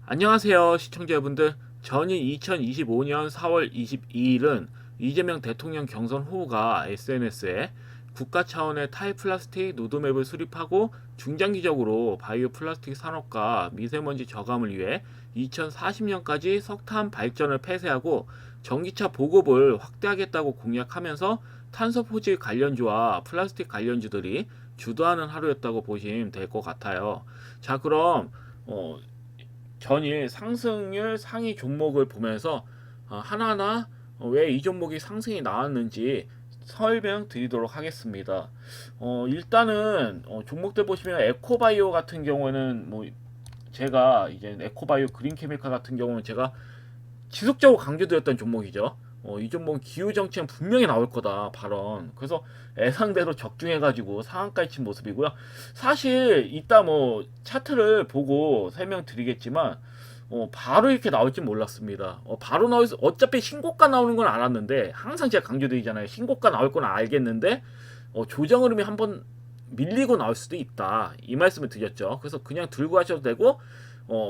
안녕하세요 시청자 여러분들. 전일 2025년 4월 22일은 이재명 대통령 경선 후보가 SNS에 국가 차원의 탈플라스틱 로드맵을 수립하고 중장기적으로 바이오 플라스틱 산업과 미세먼지 저감을 위해 2040년까지 석탄 발전을 폐쇄하고 전기차 보급을 확대하겠다고 공약하면서 탄소 포집 관련주와 플라스틱 관련주들이 주도하는 하루였다고 보시면 될 것 같아요. 자, 그럼 전일 상승률 상위 종목을 보면서 하나하나 왜 이 종목이 상승이 나왔는지 설명드리도록 하겠습니다. 일단은 종목들 보시면 에코바이오 같은 경우에는 뭐 제가 이제 에코바이오 그린케미칼 같은 경우는 제가 지속적으로 강조드렸던 종목이죠. 이 종목은 기후정책은 분명히 나올 거다 발언. 그래서 예상대로 적중해가지고 상한가에 친 모습이고요. 사실 이따 뭐 차트를 보고 설명드리겠지만 바로 이렇게 나올지 몰랐습니다. 바로 나올 어차피 신고가 나오는 건 알았는데 항상 제가 강조드리잖아요. 신고가 나올 건 알겠는데 조정 흐름이 한번 밀리고 나올 수도 있다. 이 말씀을 드렸죠. 그래서 그냥 들고 가셔도 되고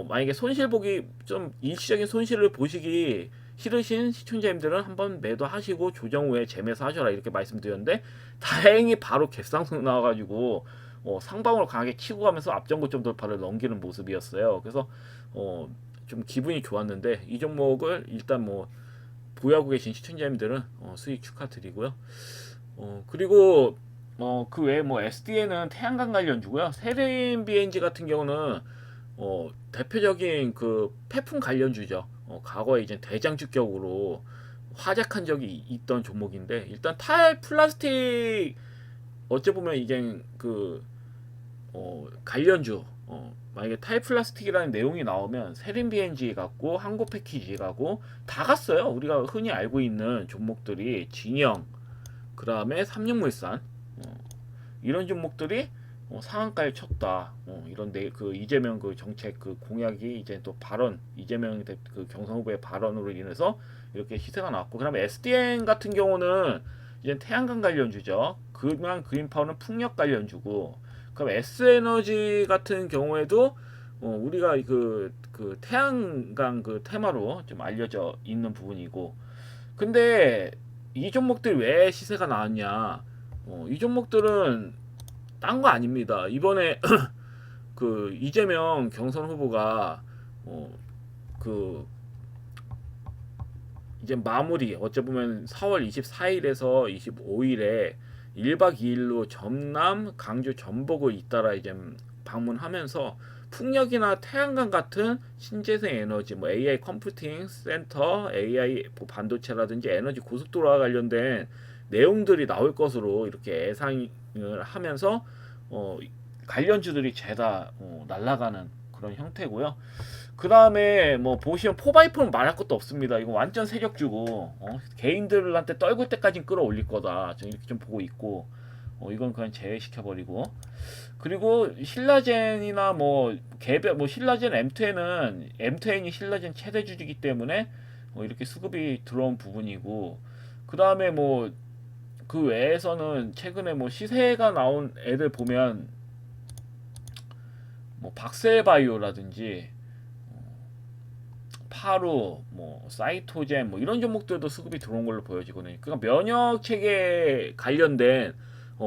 만약에 손실 보기 좀 일시적인 손실을 보시기 싫으신 시청자님들은 한번 매도하시고 조정 후에 재매수 하셔라 이렇게 말씀드렸는데 다행히 바로 갭상승 나와가지고 상방으로 강하게 치고 가면서 앞전고점 돌파를 넘기는 모습이었어요. 그래서 좀 기분이 좋았는데 이 종목을 일단 뭐 보유하고 계신 시청자님들은 수익 축하드리고요. 그리고 그 외에 뭐 SDN은 태양광 관련주고요. 세레인 BNG 같은 경우는 대표적인 그 폐품 관련주죠. 과거에 이제 대장주격으로 활약한 적이 있던 종목인데 일단 탈플라스틱 어찌 보면 이제 그 관련주 만약에 탈플라스틱이라는 내용이 나오면 세린 BNG 같고 한국 패키지 같고 다 갔어요. 우리가 흔히 알고 있는 종목들이 진영, 그 다음에 삼육물산 이런 종목들이 상한가에 쳤다. 이런 그 이재명 그 정책 그 공약이 이제 또 발언 이재명 그 경선 후보의 발언으로 인해서 이렇게 시세가 나왔고, 그다음에 SDN 같은 경우는 이제 태양광 관련주죠. 그냥 그린파워는 풍력 관련주고, 그럼 S에너지 같은 경우에도 우리가 그 태양광 그 테마로 좀 알려져 있는 부분이고, 근데 이 종목들 왜 시세가 나왔냐? 이 종목들은 딴 거 아닙니다. 이번에 그 이재명 경선 후보가 그 이제 마무리 어째 보면 4월 24일에서 25일에 1박 2일로 전남, 강주, 전북을 잇따라 이제 방문하면서 풍력이나 태양광 같은 신재생 에너지, 뭐 AI 컴퓨팅 센터, AI 반도체라든지 에너지 고속도로와 관련된 내용들이 나올 것으로 이렇게 예상을 하면서 관련주들이 죄다 날아가는 그런 형태고요. 그 다음에 뭐 보시면 4x4는 말할 것도 없습니다. 이거 완전 세력주고 개인들한테 떨굴 때까지 끌어올릴 거다. 저는 이렇게 좀 보고 있고 이건 그냥 제외시켜버리고, 그리고 신라젠이나 뭐 개별 뭐 신라젠 M2N이 신라젠 최대 주주이기 때문에 이렇게 수급이 들어온 부분이고, 그 다음에 뭐 그 외에서는 최근에 뭐 시세가 나온 애들 보면 뭐 박셀바이오라든지 파로, 뭐 사이토젠 뭐 이런 종목들도 수급이 들어온 걸로 보여지거든요. 그러니까 면역 체계 관련된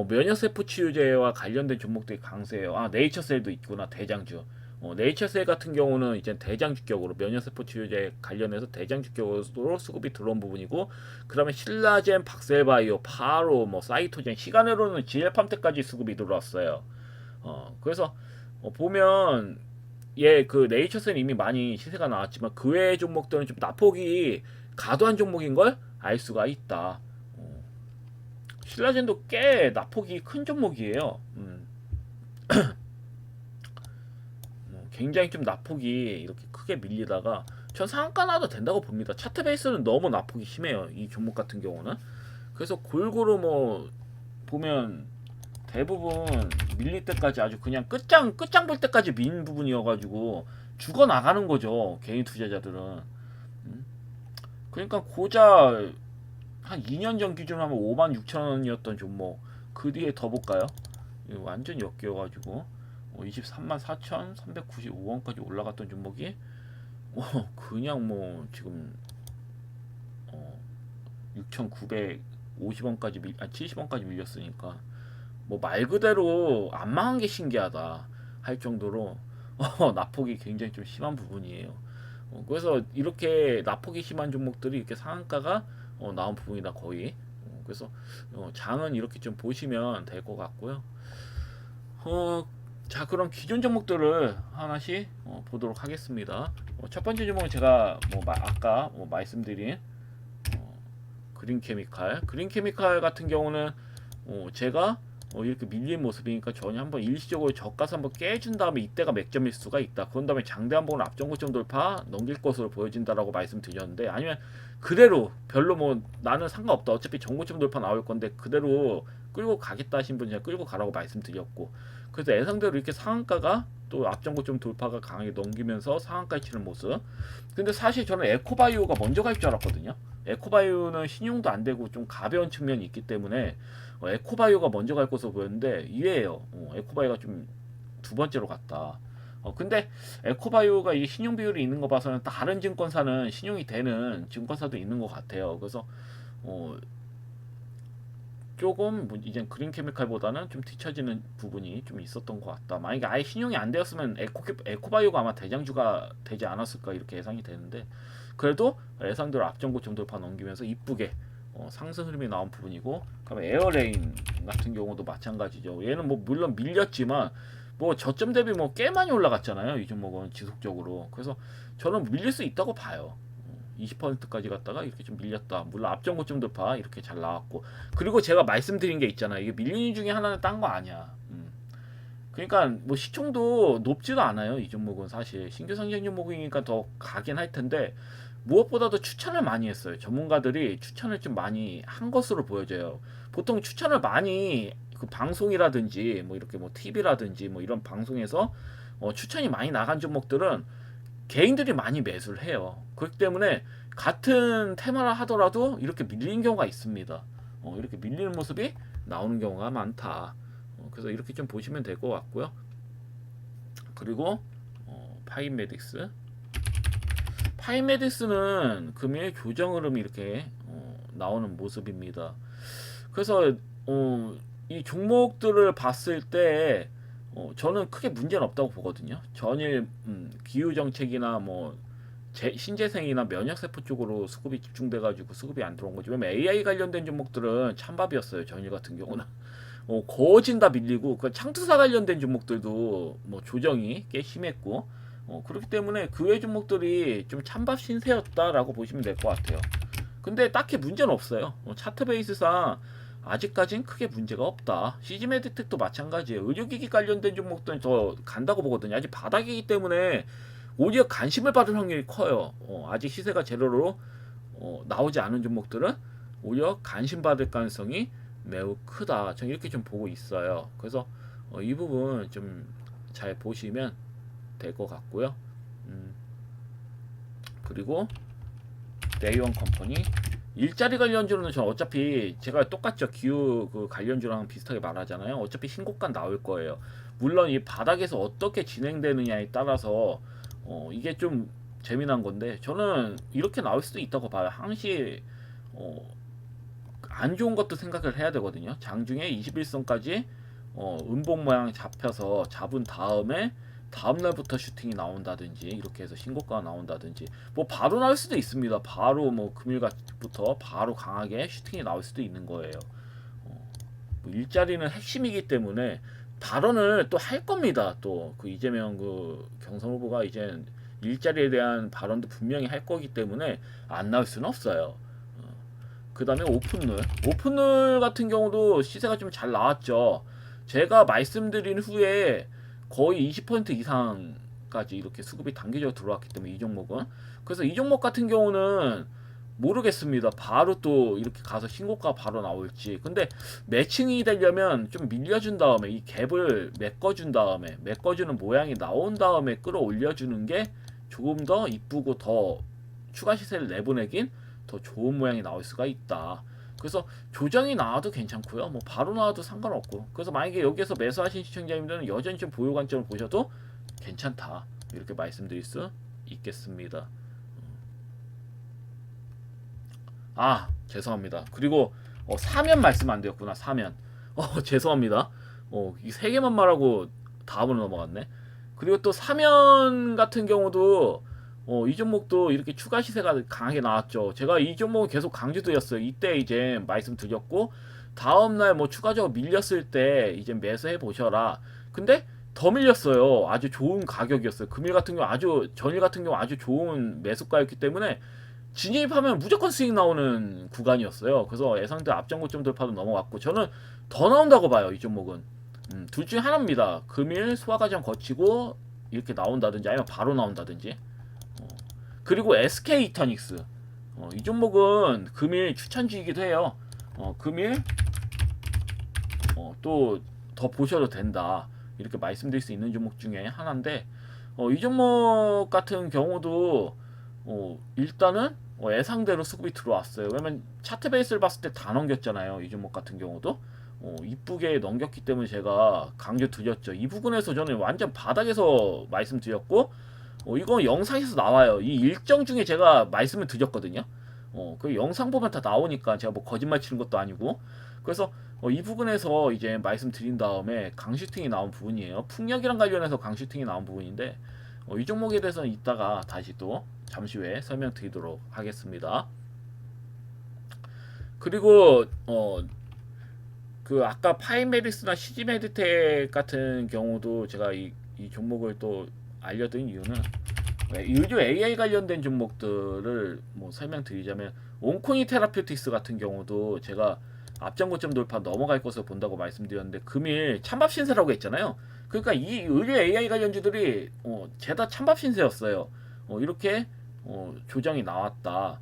면역세포 치유제와 관련된 종목들이 강세예요. 네이처셀도 있구나. 대장주. 네이처셀 같은 경우는 이제 대장주격으로 면역세포 치유제 관련해서 대장주격으로 수급이 들어온 부분이고, 그 다음에 신라젠, 박셀바이오, 파로, 뭐 사이토젠, 시간으로는 GL팜 때까지 수급이 들어왔어요. 그래서 보면 그 네이처셀은 이미 많이 시세가 나왔지만 그 외의 종목들은 좀 낙폭이 과도한 종목인 걸 알 수가 있다. 신라젠도 꽤 낙폭이 큰 종목이에요. 굉장히 좀 낙폭이 이렇게 크게 밀리다가 전 상한가 나도 된다고 봅니다. 차트 베이스는 너무 낙폭이 심해요. 이 종목 같은 경우는. 그래서 골고루 뭐 보면 대부분 밀릴 때까지 아주 그냥 끝장 볼 때까지 민 부분이어가지고 죽어 나가는 거죠. 개인 투자자들은. 그러니까 고작 한 2년 전 기준으로 하면 56,000원이었던 종목 그 뒤에 더 볼까요? 이거 완전 역겨가지고 234,395원까지 올라갔던 종목이 그냥 뭐 지금 6,950원까지 70원까지 밀렸으니까 뭐 말 그대로 안 망한 게 신기하다 할 정도로 낙폭이 굉장히 좀 심한 부분이에요. 그래서 이렇게 낙폭이 심한 종목들이 이렇게 상한가가 나온 부분이다 거의. 그래서 장은 이렇게 좀 보시면 될 것 같고요. 자, 그럼 기존 종목들을 하나씩 보도록 하겠습니다. 첫 번째 종목은 제가 아까 말씀드린 그린케미칼 같은 경우는 제가 이렇게 밀린 모습이니까 전혀 한번 일시적으로 저가서 한번 깨준 다음에 이때가 맥점일 수가 있다. 그런 다음에 장대 한번 앞전 고점 돌파 넘길 것으로 보여진다라고 말씀드렸는데, 아니면 그대로 별로 뭐 나는 상관없다, 어차피 전고점 돌파 나올 건데 그대로 끌고 가겠다 하신 분은 끌고 가라고 말씀드렸고, 그래서 예상대로 이렇게 상한가가 또 앞전 고점 돌파가 강하게 넘기면서 상한가에 치는 모습. 근데 사실 저는 에코바이오가 먼저 갈 줄 알았거든요. 에코바이오는 신용도 안 되고 좀 가벼운 측면이 있기 때문에 에코바이오가 먼저 갈 것으로 보였는데 이해해요. 에코바이오가 좀 두 번째로 갔다. 근데 에코바이오가 이 신용 비율이 있는 거 봐서는 다른 증권사는 신용이 되는 증권사도 있는 것 같아요. 그래서 조금 이제 그린케미칼보다는 좀 뒤처지는 부분이 좀 있었던 것 같다. 만약에 아예 신용이 안 되었으면 에코바이오가 아마 대장주가 되지 않았을까 이렇게 예상이 되는데, 그래도 예상대로 앞전고점 돌파 넘기면서 이쁘게 상승 흐름이 나온 부분이고, 그다음에 에어레인 같은 경우도 마찬가지죠. 얘는 뭐 물론 밀렸지만 뭐 저점 대비 뭐 꽤 많이 올라갔잖아요. 이 종목은 지속적으로. 그래서 저는 밀릴 수 있다고 봐요. 20%까지 갔다가 이렇게 좀 밀렸다. 물론 앞전 고점 돌파 이렇게 잘 나왔고, 그리고 제가 말씀드린 게 있잖아요. 이게 밀리는 중에 하나는 딴 거 아니야. 그러니까 뭐 시총도 높지도 않아요. 이 종목은 사실 신규 상장 종목이니까 더 가긴 할 텐데, 무엇보다도 추천을 많이 했어요. 전문가들이 추천을 좀 많이 한 것으로 보여져요. 보통 추천을 많이 그 방송이라든지 뭐 이렇게 뭐 TV라든지 뭐 이런 방송에서 추천이 많이 나간 종목들은 개인들이 많이 매수를 해요. 그렇기 때문에 같은 테마라 하더라도 이렇게 밀리는 경우가 있습니다. 이렇게 밀리는 모습이 나오는 경우가 많다. 그래서 이렇게 좀 보시면 될 것 같고요. 그리고 파인메딕스는 금일 교정 흐름이 이렇게 나오는 모습입니다. 그래서 이 종목들을 봤을 때 저는 크게 문제는 없다고 보거든요. 전일 기후 정책이나 뭐 신재생이나 면역세포 쪽으로 수급이 집중돼가지고 수급이 안 들어온 거죠. 왜냐면 AI 관련된 종목들은 찬밥이었어요. 전일 같은 경우는 거진 다 밀리고, 그 창투사 관련된 종목들도 뭐 조정이 꽤 심했고, 그렇기 때문에 그 외 종목들이 좀 찬밥 신세였다라고 보시면 될 것 같아요. 근데 딱히 문제는 없어요. 차트 베이스상 아직까진 크게 문제가 없다. 시즈메디텍도 마찬가지예요. 의료기기 관련된 종목들은 더 간다고 보거든요. 아직 바닥이기 때문에 오히려 관심을 받을 확률이 커요. 아직 시세가 제대로 나오지 않은 종목들은 오히려 관심 받을 가능성이 매우 크다. 저는 이렇게 좀 보고 있어요. 그래서 이 부분 좀 잘 보시면 될 것 같고요. 그리고 데이원 컴퍼니 일자리 관련주로는 저는 어차피 제가 똑같죠. 기후 그 관련주랑 비슷하게 말하잖아요. 어차피 신고가 나올 거예요. 물론 이 바닥에서 어떻게 진행되느냐에 따라서 이게 좀 재미난 건데, 저는 이렇게 나올 수도 있다고 봐요. 항시 안 좋은 것도 생각을 해야 되거든요. 장중에 21선까지 음봉 모양 잡혀서 잡은 다음에 다음날부터 슈팅이 나온다든지 이렇게 해서 신고가가 나온다든지, 뭐 바로 나올 수도 있습니다. 바로 뭐 금일부터 바로 강하게 슈팅이 나올 수도 있는 거예요. 뭐 일자리는 핵심이기 때문에 발언을 또 할 겁니다. 또 그 이재명 그 경선 후보가 이제 일자리에 대한 발언도 분명히 할 거기 때문에 안 나올 수는 없어요. 그 다음에 오픈룰 같은 경우도 시세가 좀 잘 나왔죠. 제가 말씀드린 후에 거의 20% 이상까지 이렇게 수급이 단기적으로 들어왔기 때문에 이 종목은, 그래서 이 종목 같은 경우는 모르겠습니다. 바로 또 이렇게 가서 신고가 바로 나올지. 근데 매칭이 되려면 좀 밀려준 다음에 이 갭을 메꿔준 다음에, 메꿔주는 모양이 나온 다음에 끌어올려주는 게 조금 더 이쁘고 더 추가 시세를 내보내긴 더 좋은 모양이 나올 수가 있다. 그래서 조정이 나와도 괜찮고요. 뭐 바로 나와도 상관없고. 그래서 만약에 여기서 매수하신 시청자님들은 여전히 좀 보유 관점을 보셔도 괜찮다. 이렇게 말씀드릴 수 있겠습니다. 아, 죄송합니다. 그리고 사면 말씀 안 되었구나. 사면. 죄송합니다. 이 세 개만 말하고 다음으로 넘어갔네. 그리고 또 사면 같은 경우도 이 종목도 이렇게 추가 시세가 강하게 나왔죠. 제가 이 종목은 계속 강조드렸어요. 이때 이제 말씀드렸고 다음날 뭐 추가적으로 밀렸을 때 이제 매수해 보셔라. 근데 더 밀렸어요. 아주 좋은 가격이었어요. 금일 같은 경우 아주 전일 같은 경우 아주 좋은 매수가였기 때문에 진입하면 무조건 수익 나오는 구간이었어요. 그래서 예상대 앞전 고점 돌파도 넘어갔고 저는 더 나온다고 봐요. 이 종목은 둘 중에 하나입니다. 금일 소화 과정 거치고 이렇게 나온다든지 아니면 바로 나온다든지. 그리고 SK 이터닉스 이 종목은 금일 추천주이기도 해요. 금일 또 더 보셔도 된다 이렇게 말씀드릴 수 있는 종목 중에 하나인데 이 종목 같은 경우도 일단은 예상대로 수급이 들어왔어요. 왜냐면 차트 베이스를 봤을 때 다 넘겼잖아요. 이 종목 같은 경우도 이쁘게 넘겼기 때문에 제가 강조 드렸죠. 이 부분에서 저는 완전 바닥에서 말씀드렸고 이거 영상에서 나와요. 이 일정 중에 제가 말씀을 드렸거든요. 그 영상 보면 다 나오니까 제가 뭐 거짓말 치는 것도 아니고 그래서 이 부분에서 이제 말씀드린 다음에 강슈팅이 나온 부분이에요. 풍력이랑 관련해서 강슈팅이 나온 부분인데 이 종목에 대해서는 이따가 다시 또 잠시 후에 설명드리도록 하겠습니다. 그리고 그 아까 파이메디스나 시지메디텍 같은 경우도 제가 이 종목을 또 알려드린 이유는 의료 AI 관련된 종목들을 뭐 설명드리자면 온코니 테라퓨틱스 같은 경우도 제가 앞전 고점 돌파 넘어갈 것으로 본다고 말씀드렸는데 금일 찬밥 신세라고 했잖아요. 그러니까 이 의료 AI 관련주들이 죄다 찬밥 신세였어요. 이렇게 조정이 나왔다.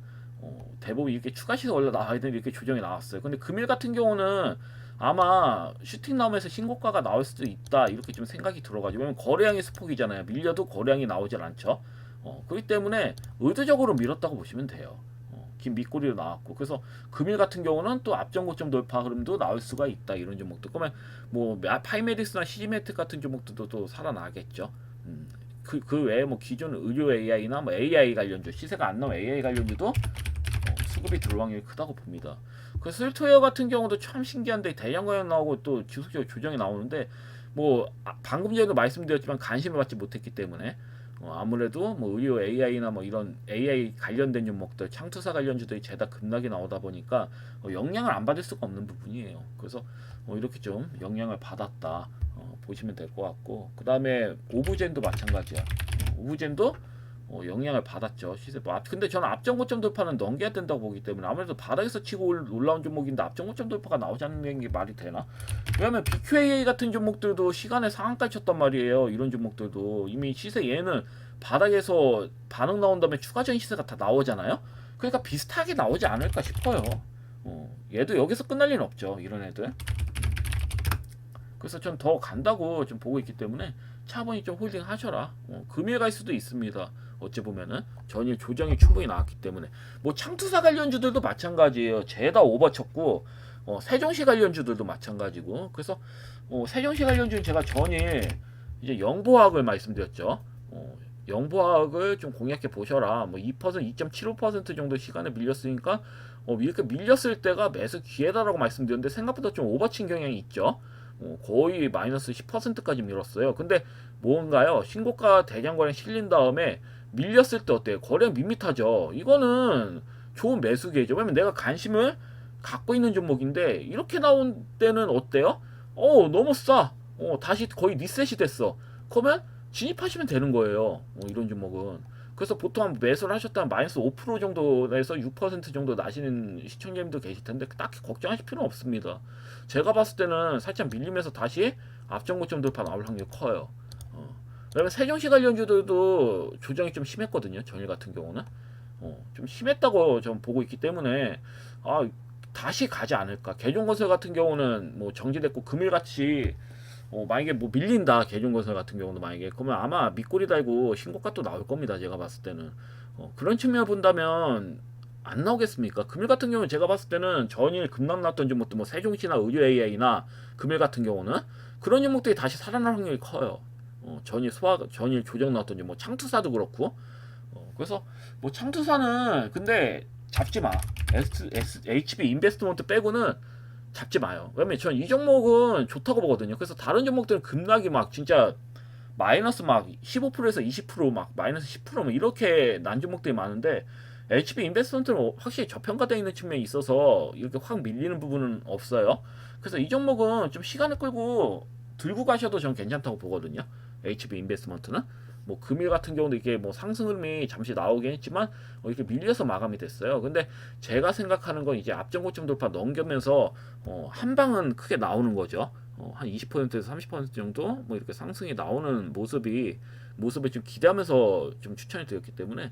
대부분 이렇게 추가 시세 올라 나와야 되는데 이렇게 조정이 나왔어요. 근데 금일 같은 경우는 아마 슈팅 나오면서 신고가가 나올 수도 있다 이렇게 좀 생각이 들어가지고 왜냐면 거래량이 수폭이잖아요. 밀려도 거래량이 나오질 않죠. 그렇기 때문에 의도적으로 밀었다고 보시면 돼요. 긴 밑꼬리로 나왔고 그래서 금일 같은 경우는 또 앞전 고점 돌파 흐름도 나올 수가 있다 이런 종목도 그러면 뭐 파이메디스나 시지메트 같은 종목들도 또 살아나겠죠. 그 외에 뭐 기존 의료 AI나 뭐 AI 관련주 시세가 안 나온 AI 관련주도 수급이 들어올 확률이 크다고 봅니다. 그 솔트웨어 같은 경우도 참 신기한데 대량 과연 나오고 또 지속적으로 조정이 나오는데 뭐 방금 전에도 말씀드렸지만 관심을 받지 못했기 때문에 아무래도 뭐 의료 AI나 뭐 이런 AI 관련된 종목들 창투사 관련주들이 죄다 급락이 나오다 보니까 영향을 안 받을 수가 없는 부분이에요. 그래서 이렇게 좀 영향을 받았다 보시면 될 것 같고 그 다음에 오브젠도 마찬가지야. 오브젠도 영향을 받았죠. 시세. 근데 저는 앞전 고점 돌파는 넘겨야 된다고 보기 때문에 아무래도 바닥에서 치고 올라온 종목인데 앞전 고점 돌파가 나오지 않는 게 말이 되나? 왜냐면 BQAA 같은 종목들도 시간에 상한가를 쳤단 말이에요. 이런 종목들도 이미 시세 얘는 바닥에서 반응 나온 다음에 추가적인 시세가 다 나오잖아요. 그러니까 비슷하게 나오지 않을까 싶어요. 얘도 여기서 끝날 리는 없죠. 이런 애들. 그래서 전 더 간다고 좀 보고 있기 때문에 차분히 좀 홀딩 하셔라. 금일 갈 수도 있습니다. 어찌 보면은 전일 조정이 충분히 나왔기 때문에 뭐 창투사 관련주들도 마찬가지예요. 죄다 오버쳤고 세종시 관련주들도 마찬가지고 그래서 세종시 관련주는 제가 전일 이제 영보학을 말씀드렸죠. 영보학을 좀 공략해 보셔라. 뭐 2%, 2.75% 정도 시간에 밀렸으니까 이렇게 밀렸을 때가 매수 기회다라고 말씀드렸는데 생각보다 좀 오버친 경향이 있죠. 거의 마이너스 10%까지 밀었어요. 근데 뭔가요? 신고가 대량 거래 실린 다음에 밀렸을 때 어때요? 거래량 밋밋하죠. 이거는 좋은 매수 기회죠. 왜냐면 내가 관심을 갖고 있는 종목인데 이렇게 나온 때는 어때요? 너무 싸. 다시 거의 리셋이 됐어. 그러면 진입하시면 되는 거예요. 이런 종목은. 그래서 보통 매수를 하셨다면 마이너스 5% 정도에서 6% 정도 나시는 시청자님도 계실 텐데 딱히 걱정하실 필요는 없습니다. 제가 봤을 때는 살짝 밀리면서 다시 앞전 고점 돌파 나올 확률이 커요. 왜냐면 세종시 관련주들도 조정이 좀 심했거든요. 전일 같은 경우는 좀 심했다고 좀 보고 있기 때문에 다시 가지 않을까. 개종건설 같은 경우는 뭐 정지됐고 금일같이 만약에 뭐 밀린다 개종건설 같은 경우도 만약에 그러면 아마 밑꼬리 달고 신고가 또 나올 겁니다. 제가 봤을 때는 그런 측면을 본다면 안 나오겠습니까? 금일 같은 경우는 제가 봤을 때는 전일 급락 났던 종목들 뭐 세종시나 의료 AI나 금일 같은 경우는 그런 종목들이 다시 살아날 확률이 커요. 전일 조정 나왔던 뭐 창투사도 그렇고. 그래서 뭐 창투사는 근데 잡지 마. HB 인베스트먼트 빼고는 잡지 마요. 왜냐면 전 이 종목은 좋다고 보거든요. 그래서 다른 종목들은 급락이 막 진짜 마이너스 막 15%에서 20%막 마이너스 10%뭐 이렇게 난 종목들이 많은데 HB 인베스트먼트는 확실히 저평가되어 있는 측면이 있어서 이렇게 확 밀리는 부분은 없어요. 그래서 이 종목은 좀 시간을 끌고 들고 가셔도 저는 괜찮다고 보거든요. HB 인베스트먼트는 뭐 금일 같은 경우도 이게 뭐 상승 흐름이 잠시 나오긴 했지만 이렇게 밀려서 마감이 됐어요. 근데 제가 생각하는 건 이제 앞전 고점 돌파 넘겨면서 한 방은 크게 나오는 거죠. 한 20%에서 30% 정도 뭐 이렇게 상승이 나오는 모습을 좀 기대하면서 좀 추천이 드렸기 때문에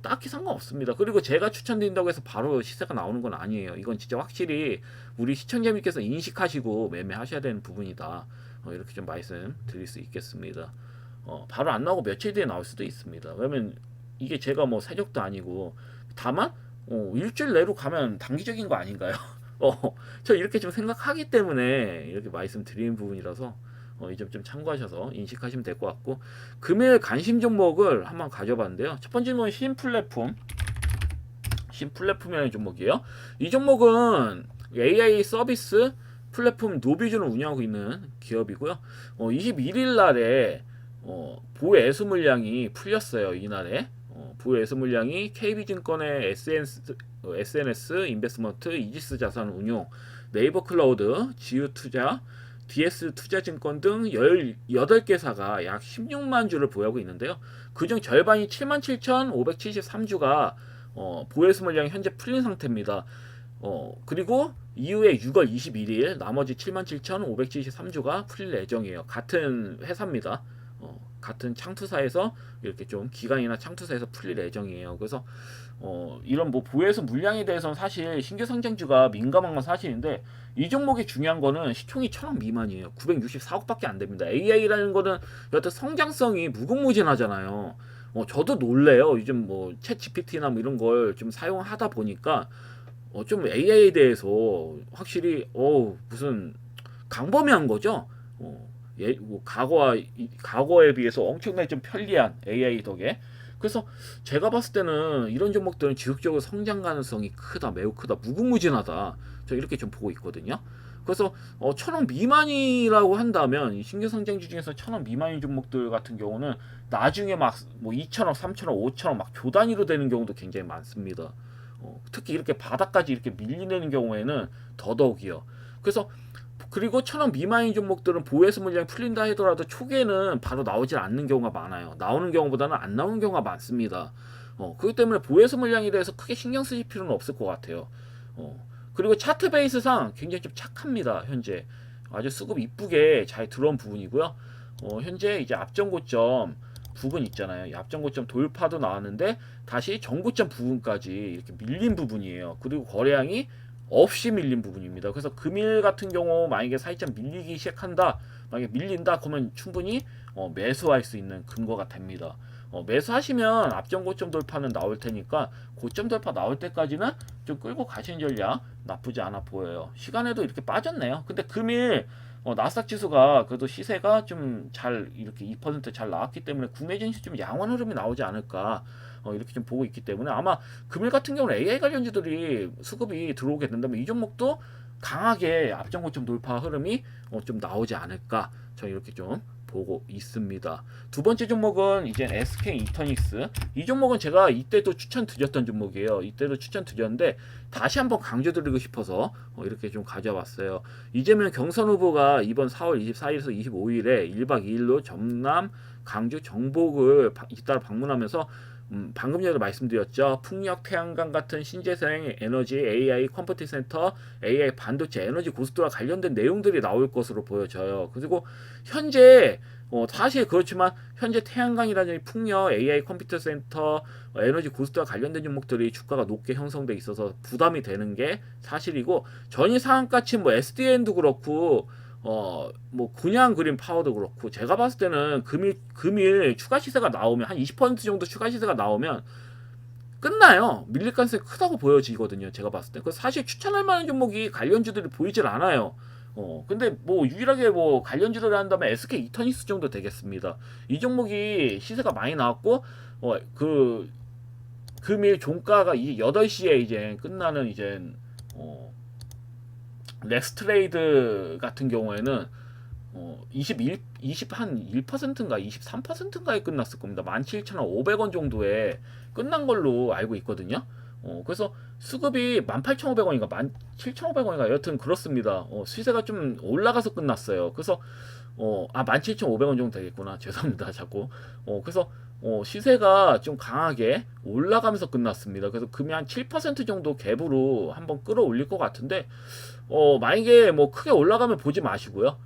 딱히 상관없습니다. 그리고 제가 추천드린다고 해서 바로 시세가 나오는 건 아니에요. 이건 진짜 확실히 우리 시청자님께서 인식하시고 매매하셔야 되는 부분이다. 이렇게 좀 말씀 드릴 수 있겠습니다. 바로 안 나오고 며칠 뒤에 나올 수도 있습니다. 왜냐면 이게 제가 뭐 세력도 아니고 다만 일주일 내로 가면 단기적인 거 아닌가요? 저 이렇게 좀 생각하기 때문에 이렇게 말씀드리는 부분이라서 이 점 좀 참고하셔서 인식하시면 될 것 같고 금일 관심 종목을 한번 가져봤는데요. 첫 번째 종목은 신플랫폼이라는 종목이에요. 이 종목은 AI 서비스 플랫폼 노비준을 운영하고 있는 기업이고요. 21일 날에 보외수 물량이 풀렸어요. 이날에 보외수 물량이 KB증권의 SNS 인베스먼트, 이지스 자산 운용, 네이버 클라우드, 지유투자, DS 투자증권 등 18개사가 약 16만 주를 보유하고 있는데요. 그중 절반이 77,573주가 보외수 물량이 현재 풀린 상태입니다. 그리고 이후에 6월 21일 나머지 77,573주가 풀릴 예정이에요. 같은 회사입니다. 같은 창투사에서 이렇게 좀 기관이나 창투사에서 풀릴 예정이에요. 그래서 이런 뭐 보유해서 물량에 대해서는 사실 신규 상장주가 민감한 건 사실인데 이 종목이 중요한 거는 시총이 1,000억 미만이에요. 964억밖에 안 됩니다. AI라는 거는 여하튼 성장성이 무궁무진하잖아요. 저도 놀래요. 요즘 뭐 챗 GPT나 뭐 이런 걸 좀 사용하다 보니까 좀 AI에 대해서 확실히 무슨 강범위한 거죠. 뭐 과거에 비해서 엄청나게 좀 편리한 AI 덕에. 그래서 제가 봤을 때는 이런 종목들은 지속적으로 성장 가능성이 크다, 매우 크다, 무궁무진하다. 저 이렇게 좀 보고 있거든요. 그래서 1,000원 미만이라고 한다면 이 신규 상장주 중에서 1,000원 미만인 종목들 같은 경우는 나중에 막 뭐 2,000원, 3,000원, 5,000원 막 조 단위로 되는 경우도 굉장히 많습니다. 특히 이렇게 바닥까지 이렇게 밀리는 경우에는 더더욱이요. 그래서 그리고 1,000원 미만인 종목들은 보유해서 물량이 풀린다 하더라도 초기에는 바로 나오질 않는 경우가 많아요. 나오는 경우보다는 안 나오는 경우가 많습니다. 그렇기 때문에 보유해서 물량에 대해서 크게 신경 쓰실 필요는 없을 것 같아요. 그리고 차트 베이스상 굉장히 좀 착합니다. 현재 아주 수급 이쁘게 잘 들어온 부분이고요. 현재 이제 앞전 고점 부분 있잖아요. 이 앞전 고점 돌파도 나왔는데 다시 전고점 부분까지 이렇게 밀린 부분이에요. 그리고 거래량이 없이 밀린 부분입니다. 그래서 금일 같은 경우 만약에 살짝 밀리기 시작한다, 만약에 밀린다, 그러면 충분히 매수할 수 있는 근거가 됩니다. 매수하시면 앞전 고점 돌파는 나올 테니까 고점 돌파 나올 때까지는 좀 끌고 가시는 전략 나쁘지 않아 보여요. 시간에도 이렇게 빠졌네요. 근데 금일 나스닥 지수가 그래도 시세가 좀 잘 이렇게 2% 잘 나왔기 때문에 국내 증시 좀 양원 흐름이 나오지 않을까 이렇게 좀 보고 있기 때문에 아마 금일 같은 경우는 AI 관련주들이 수급이 들어오게 된다면 이 종목도 강하게 앞전 고점 돌파 흐름이 좀 나오지 않을까 저 이렇게 좀 보고 있습니다. 두 번째 종목은 이제 SK 이터닉스. 이 종목은 제가 이때도 추천드렸던 종목이에요. 이때도 추천드렸는데 다시 한번 강조드리고 싶어서 이렇게 좀 가져왔어요. 이재명 경선 후보가 이번 4월 24일에서 25일에 1박 2일로 전남, 강주, 정복을 잇따라 방문하면서 방금 전에 말씀드렸죠. 풍력, 태양광 같은 신재생 에너지, AI 컴퓨팅 센터, AI 반도체, 에너지 고속도로와 관련된 내용들이 나올 것으로 보여져요. 그리고 현재 사실 그렇지만 현재 태양광이라든지 풍력, AI 컴퓨터 센터, 에너지 고속도로와 관련된 종목들이 주가가 높게 형성돼 있어서 부담이 되는 게 사실이고 전일 상한가치 뭐 SDN도 그렇고 뭐 그냥 그린 파워도 그렇고 제가 봤을 때는 금일 추가 시세가 나오면 한 20% 정도 추가 시세가 나오면 끝나요. 밀릴 가능성이 크다고 보여지거든요. 제가 봤을 때. 그 사실 추천할 만한 종목이 관련주들이 보이질 않아요. 근데 뭐 유일하게 뭐 관련주를 한다면 SK 이터니스 정도 되겠습니다. 이 종목이 시세가 많이 나왔고 그 금일 종가가 이 8시에 이제 끝나는 이제 넥스트레이드 같은 경우에는 20한 1%인가 23%인가에 끝났을 겁니다. 17,500원 정도에 끝난 걸로 알고 있거든요. 그래서 수급이 18,500원인가 17,500원인가 여튼 그렇습니다. 시세가 좀 올라가서 끝났어요. 그래서 17,500원 정도 되겠구나. 죄송합니다. 자꾸. 그래서 시세가 좀 강하게 올라가면서 끝났습니다. 그래서 금이 한 7% 정도 갭으로 한번 끌어올릴 것 같은데 만약에 뭐 크게 올라가면 보지 마시고요.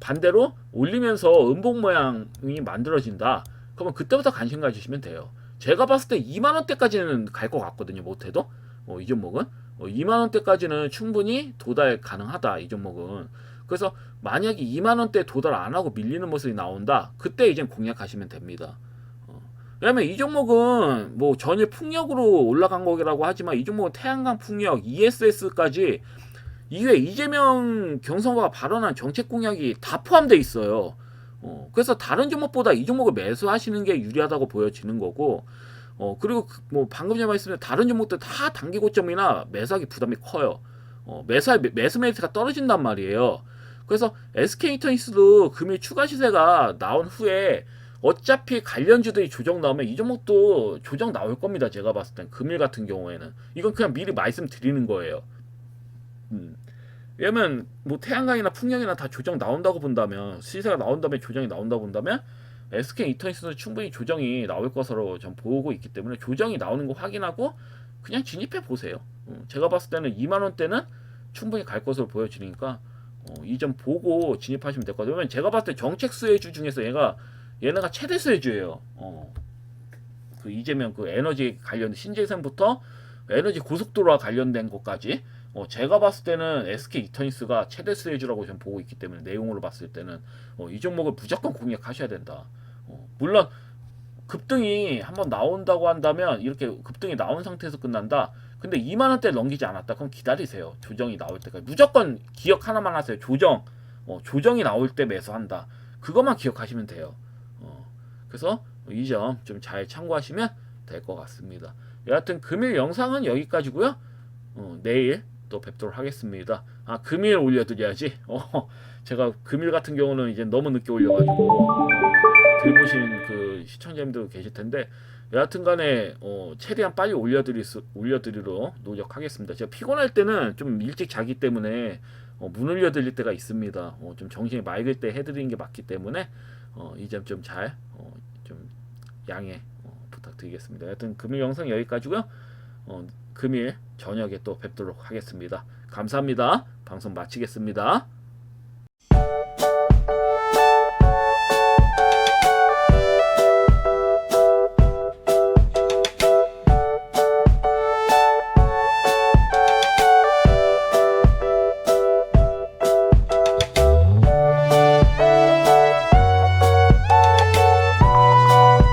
반대로 올리면서 음봉 모양이 만들어진다. 그러면 그때부터 관심 가지시면 돼요. 제가 봤을 때 2만 원대까지는 갈 것 같거든요. 못해도 이 종목은 2만 원대까지는 충분히 도달 가능하다. 이 종목은. 그래서 만약에 2만 원대 도달 안 하고 밀리는 모습이 나온다. 그때 이제 공략하시면 됩니다. 왜냐면 이 종목은 뭐 전일 풍력으로 올라간 거라고 하지만 이 종목은 태양광 풍력, ESS까지 이후에 이재명 경선과 발언한 정책 공약이 다 포함되어 있어요. 그래서 다른 종목보다 이 종목을 매수하시는 게 유리하다고 보여지는 거고, 그리고 뭐 방금 전에 말씀드린 다른 종목들 다 단기 고점이나 매수하기 부담이 커요. 매수 메리트가 떨어진단 말이에요. 그래서 SK이터니스도 금일 추가 시세가 나온 후에 어차피 관련주들이 조정 나오면 이 종목도 조정 나올 겁니다. 제가 봤을 땐 금일 같은 경우에는 이건 그냥 미리 말씀드리는 거예요. 왜냐면 뭐 태양광이나 풍력이나 다 조정 나온다고 본다면 시세가 나온다면 조정이 나온다고 본다면 SK 이터니스는 충분히 조정이 나올 것으로 전 보고 있기 때문에 조정이 나오는 거 확인하고 그냥 진입해 보세요. 제가 봤을 때는 2만 원대는 충분히 갈 것으로 보여지니까 이 점 보고 진입하시면 될 것 같아요. 왜냐면 제가 봤을 때 정책 수혜주 중에서 얘네가 최대 수혜주예요. 그 이재명 그 에너지 관련 신재생부터 에너지 고속도로와 관련된 것까지 제가 봤을 때는 SK 이터니스가 최대 수혜주라고 좀 보고 있기 때문에 내용으로 봤을 때는 이 종목을 무조건 공략하셔야 된다. 물론 급등이 한번 나온다고 한다면 이렇게 급등이 나온 상태에서 끝난다. 근데 2만 원대 넘기지 않았다. 그럼 기다리세요. 조정이 나올 때까지. 무조건 기억 하나만 하세요. 조정이 나올 때 매수한다. 그것만 기억하시면 돼요. 그래서 이 점 좀 잘 참고하시면 될 것 같습니다. 여하튼 금일 영상은 여기까지고요. 내일 또 뵙도록 하겠습니다. 금일 올려드려야지. 제가 금일 같은 경우는 이제 너무 늦게 올려가지고 글 보시는 그 시청자님들 계실 텐데 여하튼간에 최대한 빨리 올려드리러 노력하겠습니다. 제가 피곤할 때는 좀 일찍 자기 때문에 문 올려드릴 때가 있습니다. 좀 정신이 맑을 때 해드리는 게 맞기 때문에 이 점 좀 잘 좀 양해 부탁드리겠습니다. 여하튼 금일 영상 여기까지고요. 금일 저녁에 또 뵙도록 하겠습니다. 감사합니다. 방송 마치겠습니다.